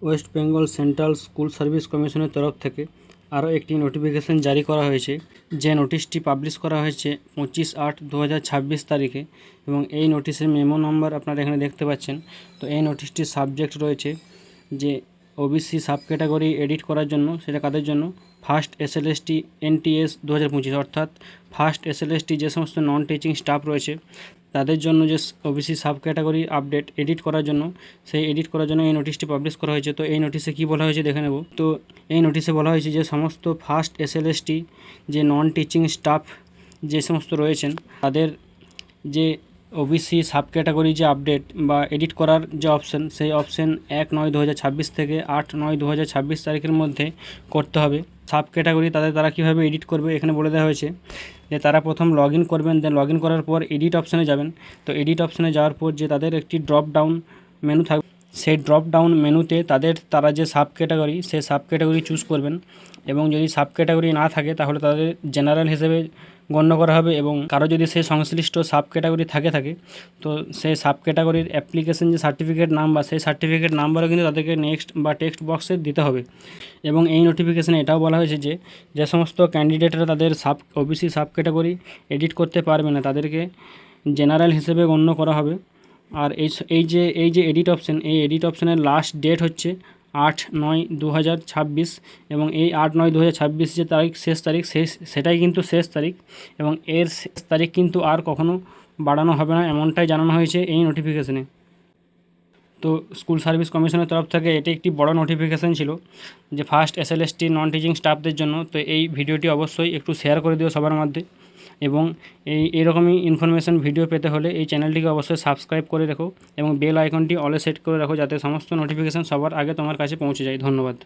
West Bengal central school service কমিশনের তরফ থেকে আরও একটি নোটিফিকেশান জারি করা হয়েছে, যে নোটিশটি পাবলিশ করা হয়েছে 25/8/2026 তারিখে। এবং এই নোটিশের মেমো নম্বর আপনারা এখানে দেখতে পাচ্ছেন। তো এই নোটিশটির সাবজেক্ট রয়েছে যে ওবিসি সাব ক্যাটাগরি এডিট করার জন্য, সেটা কাদের জন্য, ফার্স্ট এসএলএসটি NTS 2025, অর্থাৎ ফার্স্ট এসএলএসটি যে সমস্ত নন টিচিং স্টাফ রয়েছে তাদের জন্য যে OBC sub category update edit করার জন্য, সেই এডিট করার জন্য এই নোটিশটি পাবলিশ করা হয়েছে। তো এই নোটিশে কী বলা হয়েছে দেখে নেব। তো এই নোটিশে বলা হয়েছে যে সমস্ত ফার্স্ট এসএলএসটি যে নন টিচিং স্টাফ যে সমস্ত রয়েছেন তাদের যে ওবিসি সাব ক্যাটাগরি যে আপডেট বা এডিট করার যে অপশান, সেই অপশান 1/9/2026 থেকে 8/9/2026 তারিখের মধ্যে করতে হবে। সাব ক্যাটাগরি তারা কীভাবে এডিট করবে এখানে বলে দেওয়া হয়েছে যে তারা প্রথম লগ ইন করবেন, দেন লগ ইন করার পর এডিট অপশানে যাবেন। তো এডিট অপশানে যাওয়ার পর যে তাদের একটি ড্রপ ডাউন মেনু থাকবে, সেই ড্রপ ডাউন মেনুতে তারা যে সাব ক্যাটাগরি, সেই সাব ক্যাটাগরি চুজ করবেন। এবং যদি সাব ক্যাটাগরি না থাকে তাহলে তাদের জেনারেল হিসেবে গণ্য করা হবে। এবং কারো যদি সেই সংশ্লিষ্ট সাব ক্যাটাগরি থাকে তো সেই সাব ক্যাটাগরির অ্যাপ্লিকেশন যে সার্টিফিকেট নাম্বার, সেই সার্টিফিকেট নাম্বারও কিন্তু তাদেরকে নেক্সট বা টেক্সট বক্সে দিতে হবে। এবং এই নোটিফিকেশানে এটাও বলা হয়েছে যে সমস্ত ক্যান্ডিডেটরা তাদের ওবিসি সাব ক্যাটাগরি এডিট করতে পারবে না, তাদেরকে জেনারেল হিসেবে গণ্য করা হবে। আর এই যে এডিট অপশান, এই এডিট অপশানের লাস্ট ডেট হচ্ছে 8/9/2026। এবং এই 8/9/2026 যে শেষ তারিখ সেটাই কিন্তু শেষ তারিখ। এবং এর শেষ তারিখ কিন্তু আর কখনো বাড়ানো হবে না, এমনটাই জানানো হয়েছে এই নোটিফিকেশানে। তো স্কুল সার্ভিস কমিশনের তরফ থেকে এটি একটি বড় নোটিফিকেশান ছিল যে ফার্স্ট এসএলএসটি নন টিচিং স্টাফদের জন্য। তো এই ভিডিওটি অবশ্যই একটু শেয়ার করে দিও সবার মধ্যে। এবং এইরকমই ইনফরমেশান ভিডিও পেতে হলে এই চ্যানেলটিকে অবশ্যই সাবস্ক্রাইব করে রাখো এবং বেল আইকনটি অলে সেট করে রাখো, যাতে সমস্ত নোটিফিকেশান সবার আগে তোমার কাছে পৌঁছে যায়। ধন্যবাদ।